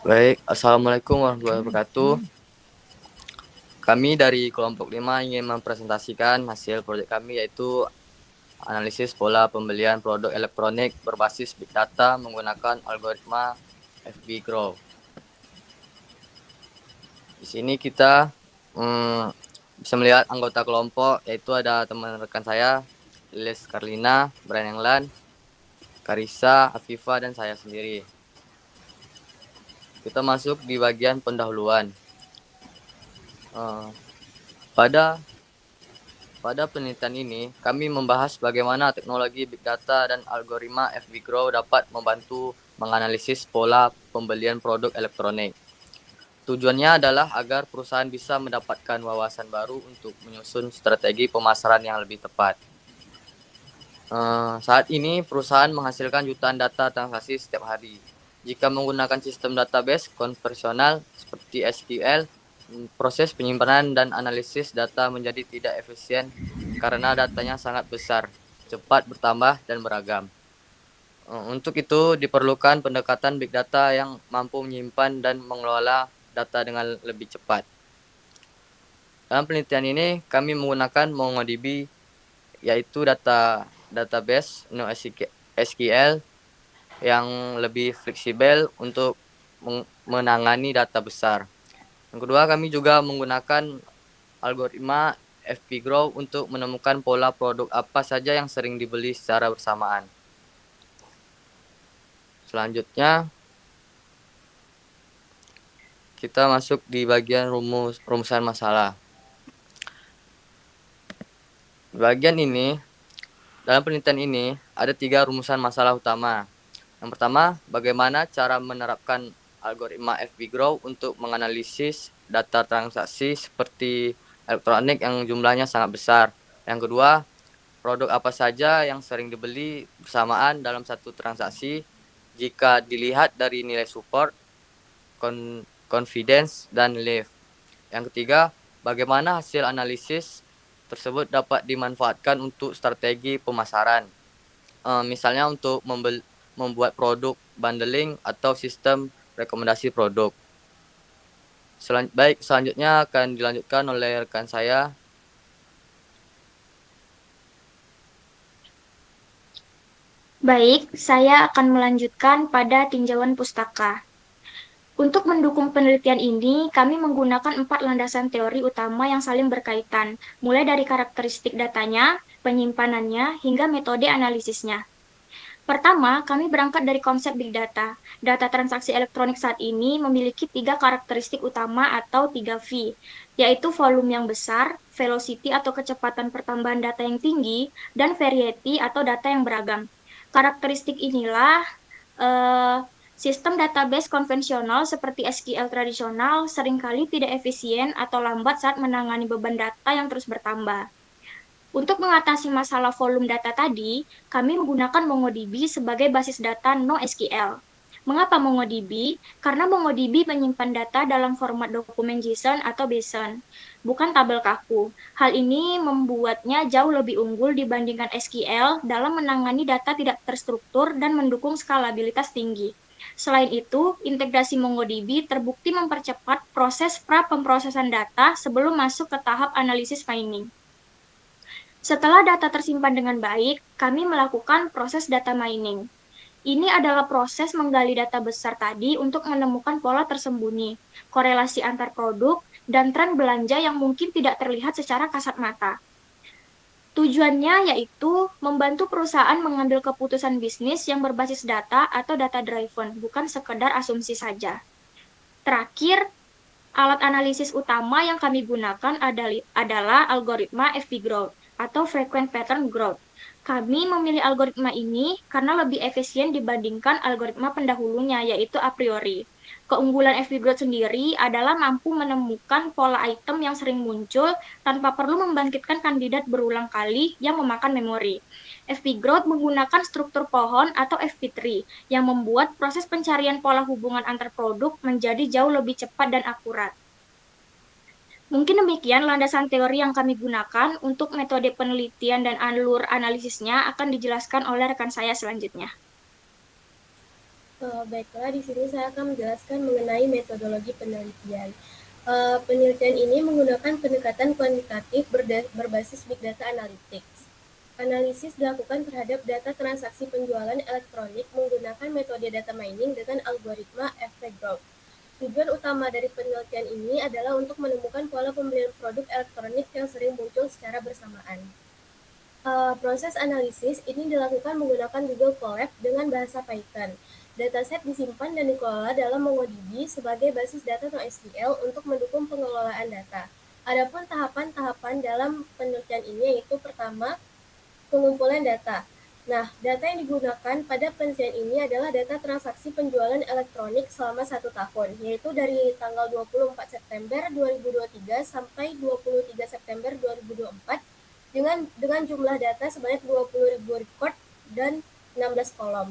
Baik, Assalamualaikum warahmatullahi wabarakatuh. Kami dari kelompok 5 ingin mempresentasikan hasil proyek kami, yaitu analisis pola pembelian produk elektronik berbasis Big Data menggunakan algoritma FB Grow. Di sini kita bisa melihat anggota kelompok, yaitu ada teman rekan saya, Lilis Karlina, Brian Englan, Karisa, Afifa, dan saya sendiri. Kita masuk di bagian pendahuluan. Pada penelitian ini, kami membahas bagaimana teknologi Big Data dan algoritma FB Grow dapat membantu menganalisis pola pembelian produk elektronik. Tujuannya adalah agar perusahaan bisa mendapatkan wawasan baru untuk menyusun strategi pemasaran yang lebih tepat. Saat ini, perusahaan menghasilkan jutaan data transaksi setiap hari. Jika menggunakan sistem database konvensional seperti SQL, proses penyimpanan dan analisis data menjadi tidak efisien karena datanya sangat besar, cepat bertambah, dan beragam. Untuk itu, diperlukan pendekatan Big Data yang mampu menyimpan dan mengelola data dengan lebih cepat. Dalam penelitian ini, kami menggunakan MongoDB, yaitu database NoSQL yang lebih fleksibel untuk menangani data besar. Yang kedua, kami juga menggunakan algoritma FP Grow untuk menemukan pola produk apa saja yang sering dibeli secara bersamaan. Selanjutnya, kita masuk di bagian rumusan masalah. Di bagian ini, dalam penelitian ini, ada 3 rumusan masalah utama. Yang pertama, bagaimana cara menerapkan algoritma FB Grow untuk menganalisis data transaksi seperti elektronik yang jumlahnya sangat besar. Yang kedua, produk apa saja yang sering dibeli bersamaan dalam satu transaksi jika dilihat dari nilai support, confidence, dan lift. Yang ketiga, bagaimana hasil analisis tersebut dapat dimanfaatkan untuk strategi pemasaran. Misalnya untuk membuat produk bundling atau sistem rekomendasi produk. Selanjutnya akan dilanjutkan oleh rekan saya. Baik, saya akan melanjutkan pada tinjauan pustaka. Untuk mendukung penelitian ini, kami menggunakan 4 landasan teori utama yang saling berkaitan, mulai dari karakteristik datanya, penyimpanannya, hingga metode analisisnya. Pertama, kami berangkat dari konsep Big Data. Data transaksi elektronik saat ini memiliki 3 karakteristik utama atau 3 V, yaitu volume yang besar, velocity atau kecepatan pertambahan data yang tinggi, dan variety atau data yang beragam. Karakteristik inilah eh, sistem database konvensional seperti SQL tradisional seringkali tidak efisien atau lambat saat menangani beban data yang terus bertambah. Untuk mengatasi masalah volume data tadi, kami menggunakan MongoDB sebagai basis data NoSQL. Mengapa MongoDB? Karena MongoDB menyimpan data dalam format dokumen JSON atau BSON, bukan tabel kaku. Hal ini membuatnya jauh lebih unggul dibandingkan SQL dalam menangani data tidak terstruktur dan mendukung skalabilitas tinggi. Selain itu, integrasi MongoDB terbukti mempercepat proses pra-pemrosesan data sebelum masuk ke tahap analisis mining. Setelah data tersimpan dengan baik, kami melakukan proses data mining. Ini adalah proses menggali data besar tadi untuk menemukan pola tersembunyi, korelasi antar produk, dan tren belanja yang mungkin tidak terlihat secara kasat mata. Tujuannya yaitu membantu perusahaan mengambil keputusan bisnis yang berbasis data atau data driven, bukan sekedar asumsi saja. Terakhir, alat analisis utama yang kami gunakan adalah algoritma FP Growth atau Frequent Pattern Growth. Kami memilih algoritma ini karena lebih efisien dibandingkan algoritma pendahulunya, yaitu a priori. Keunggulan FP Growth sendiri adalah mampu menemukan pola item yang sering muncul tanpa perlu membangkitkan kandidat berulang kali yang memakan memori. FP Growth menggunakan struktur pohon atau FP tree yang membuat proses pencarian pola hubungan antar produk menjadi jauh lebih cepat dan akurat. Mungkin demikian landasan teori yang kami gunakan untuk metode penelitian dan alur analisisnya akan dijelaskan oleh rekan saya selanjutnya. Baiklah, di sini saya akan menjelaskan mengenai metodologi penelitian. Penelitian ini menggunakan pendekatan kuantitatif berbasis Big Data Analytics. Analisis dilakukan terhadap data transaksi penjualan elektronik menggunakan metode data mining dengan algoritma FP-Graph. Tujuan utama dari penelitian ini adalah untuk menemukan pola pembelian produk elektronik yang sering muncul secara bersamaan. Proses analisis ini dilakukan menggunakan Google Colab dengan bahasa Python. Dataset disimpan dan dikelola dalam MongoDB sebagai basis data NoSQL untuk mendukung pengelolaan data. Adapun tahapan-tahapan dalam penelitian ini yaitu pertama, pengumpulan data. Nah, data yang digunakan pada penelitian ini adalah data transaksi penjualan elektronik selama 1 tahun, yaitu dari tanggal 24 September 2023 sampai 23 September 2024 dengan jumlah data sebanyak 20.000 record dan 16 kolom.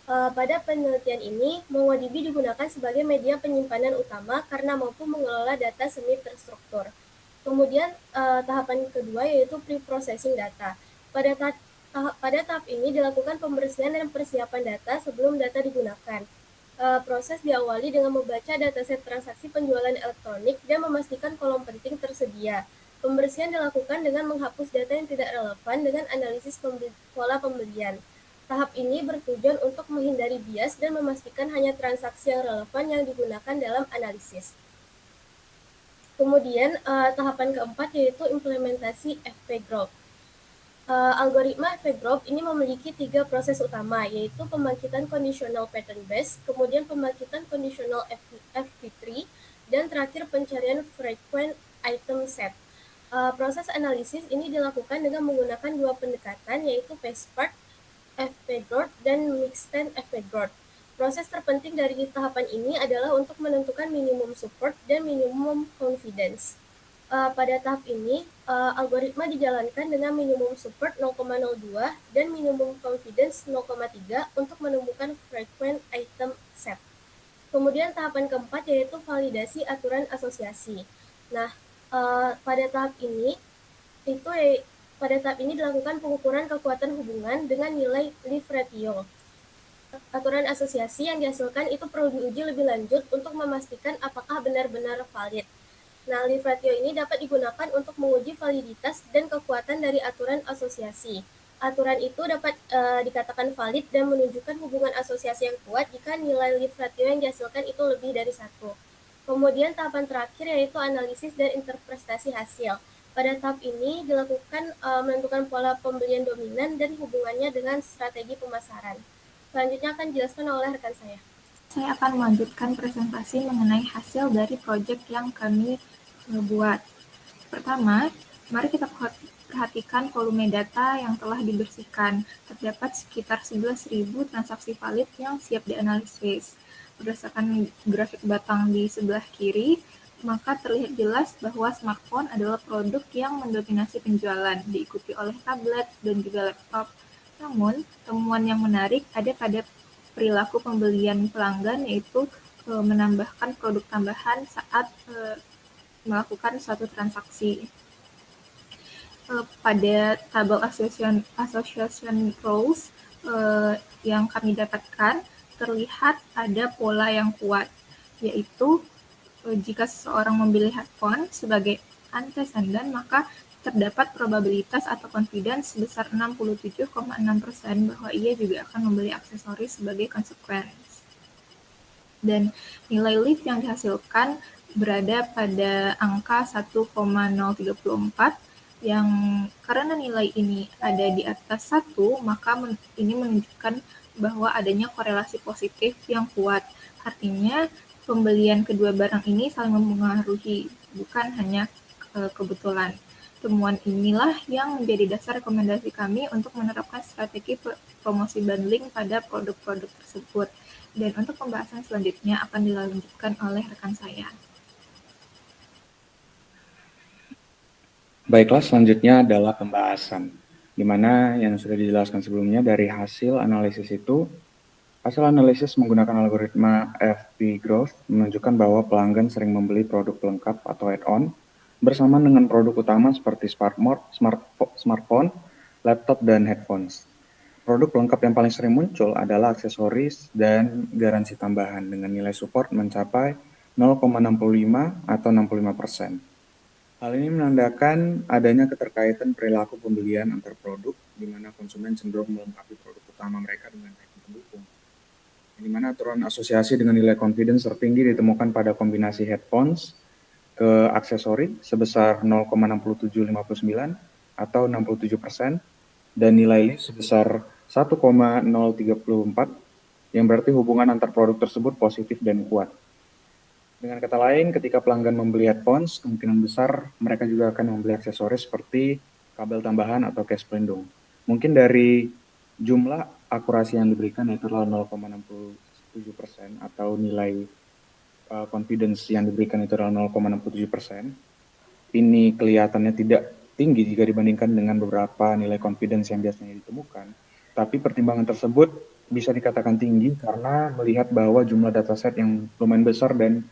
Pada penelitian ini, MongoDB digunakan sebagai media penyimpanan utama karena mampu mengelola data semi terstruktur. Kemudian tahapan kedua yaitu pre-processing data. Pada tahap ini dilakukan pembersihan dan persiapan data sebelum data digunakan. Proses diawali dengan membaca dataset transaksi penjualan elektronik dan memastikan kolom penting tersedia. Pembersihan dilakukan dengan menghapus data yang tidak relevan dengan analisis pola pembelian. Tahap ini bertujuan untuk menghindari bias dan memastikan hanya transaksi yang relevan yang digunakan dalam analisis. Kemudian tahapan keempat yaitu implementasi FP-Graph. Algoritma FP-Graph ini memiliki 3 proses utama, yaitu pembangkitan conditional pattern base, kemudian pembangkitan conditional FP3, dan terakhir pencarian frequent item set. Proses analisis ini dilakukan dengan menggunakan 2 pendekatan, yaitu PacePart FP-Graph dan Mixed FP-Graph. Proses terpenting dari tahapan ini adalah untuk menentukan minimum support dan minimum confidence. Pada tahap ini, algoritma dijalankan dengan minimum support 0,02 dan minimum confidence 0,3 untuk menemukan frequent item set. Kemudian tahapan keempat yaitu validasi aturan asosiasi. Nah, pada tahap ini dilakukan pengukuran kekuatan hubungan dengan nilai leaf ratio. Aturan asosiasi yang dihasilkan itu perlu diuji lebih lanjut untuk memastikan apakah benar-benar valid. Nah, leaf ratio ini dapat digunakan untuk menguji validitas dan kekuatan dari aturan asosiasi. Aturan itu dapat dikatakan valid dan menunjukkan hubungan asosiasi yang kuat jika nilai leaf ratio yang dihasilkan itu lebih dari 1. Kemudian tahapan terakhir yaitu analisis dan interpretasi hasil. Pada tahap ini dilakukan menentukan pola pembelian dominan dan hubungannya dengan strategi pemasaran. Selanjutnya akan dijelaskan oleh rekan saya. Saya akan melanjutkan presentasi mengenai hasil dari proyek yang kami buat. Pertama, mari kita perhatikan volume data yang telah dibersihkan. Terdapat sekitar 11.000 transaksi valid yang siap dianalisis. Berdasarkan grafik batang di sebelah kiri, maka terlihat jelas bahwa smartphone adalah produk yang mendominasi penjualan, diikuti oleh tablet dan juga laptop. Namun, temuan yang menarik ada pada perilaku pembelian pelanggan, yaitu menambahkan produk tambahan saat melakukan suatu transaksi. Pada tabel association rows yang kami dapatkan, terlihat ada pola yang kuat, yaitu jika seseorang membeli headphone sebagai antecedent, maka terdapat probabilitas atau confidence sebesar 67,6% bahwa ia juga akan membeli aksesoris sebagai konsekuensi. Dan nilai lift yang dihasilkan berada pada angka 1,034 yang karena nilai ini ada di atas 1, maka ini menunjukkan bahwa adanya korelasi positif yang kuat. Artinya pembelian kedua barang ini saling mempengaruhi, bukan hanya kebetulan. Temuan inilah yang menjadi dasar rekomendasi kami untuk menerapkan strategi promosi bundling pada produk-produk tersebut. Dan untuk pembahasan selanjutnya akan dilanjutkan oleh rekan saya. Baiklah, selanjutnya adalah pembahasan, di mana yang sudah dijelaskan sebelumnya dari hasil analisis itu, hasil analisis menggunakan algoritma FP-Graph menunjukkan bahwa pelanggan sering membeli produk pelengkap atau add-on bersamaan dengan produk utama seperti smartphone, laptop, dan headphones. Produk pelengkap yang paling sering muncul adalah aksesoris dan garansi tambahan dengan nilai support mencapai 0,65 atau 65%. Hal ini menandakan adanya keterkaitan perilaku pembelian antar produk, di mana konsumen cenderung melengkapi produk utama mereka dengan item pendukung. Di mana aturan asosiasi dengan nilai confidence tertinggi ditemukan pada kombinasi headphones ke aksesori sebesar 0,6759 atau 67%, dan nilai lift sebesar 1,034, yang berarti hubungan antar produk tersebut positif dan kuat. Dengan kata lain, ketika pelanggan membeli headphones, kemungkinan besar mereka juga akan membeli aksesoris seperti kabel tambahan atau case pelindung. Mungkin dari jumlah akurasi yang diberikan yaitu 0,67% atau nilai confidence yang diberikan itu adalah 0,67%. Ini kelihatannya tidak tinggi jika dibandingkan dengan beberapa nilai confidence yang biasanya ditemukan. Tapi pertimbangan tersebut bisa dikatakan tinggi karena melihat bahwa jumlah dataset yang lumayan besar dan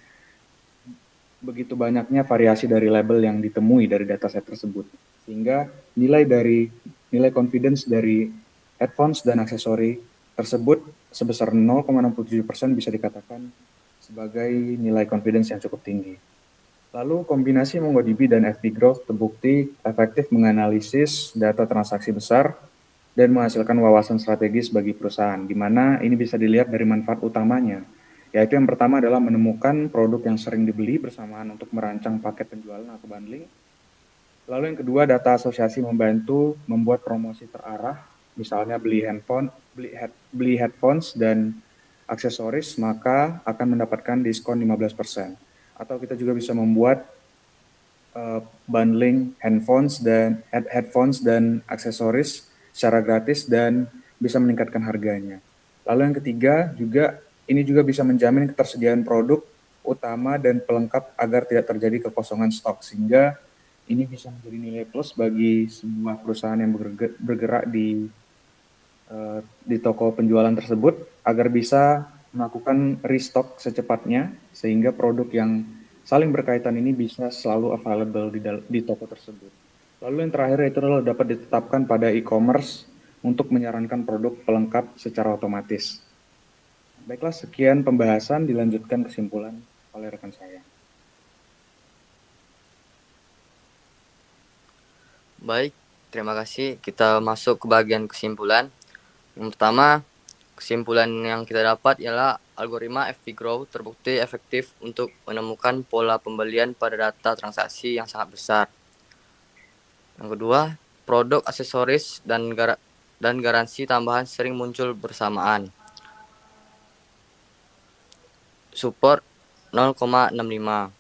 begitu banyaknya variasi dari label yang ditemui dari dataset tersebut. Sehingga nilai confidence dari headphones dan aksesori tersebut sebesar 0,67% bisa dikatakan sebagai nilai confidence yang cukup tinggi. Lalu kombinasi MongoDB dan FB Growth terbukti efektif menganalisis data transaksi besar dan menghasilkan wawasan strategis bagi perusahaan, di mana ini bisa dilihat dari manfaat utamanya, yaitu yang pertama adalah menemukan produk yang sering dibeli bersamaan untuk merancang paket penjualan atau bundling. Lalu yang kedua, data asosiasi membantu membuat promosi terarah, misalnya beli headphones dan aksesoris, maka akan mendapatkan diskon 15%. Atau kita juga bisa membuat bundling headphones dan aksesoris secara gratis dan bisa meningkatkan harganya. Lalu yang ketiga, ini juga bisa menjamin ketersediaan produk utama dan pelengkap agar tidak terjadi kekosongan stok, sehingga ini bisa menjadi nilai plus bagi sebuah perusahaan yang bergerak di toko penjualan tersebut agar bisa melakukan restock secepatnya, sehingga produk yang saling berkaitan ini bisa selalu available di toko tersebut. Lalu yang terakhir itu adalah dapat ditetapkan pada e-commerce untuk menyarankan produk pelengkap secara otomatis. Baiklah, sekian pembahasan, dilanjutkan kesimpulan oleh rekan saya. Baik, terima kasih. Kita masuk ke bagian kesimpulan. Yang pertama, kesimpulan yang kita dapat ialah algoritma FP Grow terbukti efektif untuk menemukan pola pembelian pada data transaksi yang sangat besar. Yang kedua, produk aksesoris dan garansi tambahan sering muncul bersamaan. Support 0,65. Yang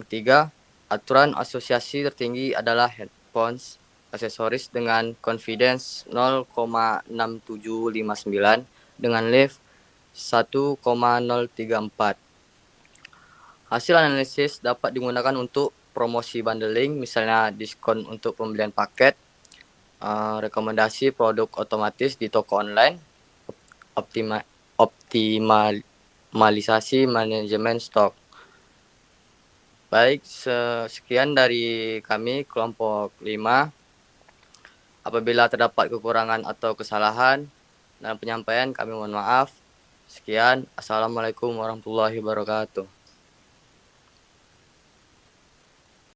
ketiga, aturan asosiasi tertinggi adalah headphones aksesoris dengan confidence 0,6759 dengan lift 1,034. Hasil analisis dapat digunakan untuk promosi bundling, misalnya diskon untuk pembelian paket, rekomendasi produk otomatis di toko online, optimalisasi manajemen stok. Baik, sekian dari kami kelompok 5. Apabila terdapat kekurangan atau kesalahan dalam penyampaian, kami mohon maaf. Sekian, Assalamualaikum warahmatullahi wabarakatuh.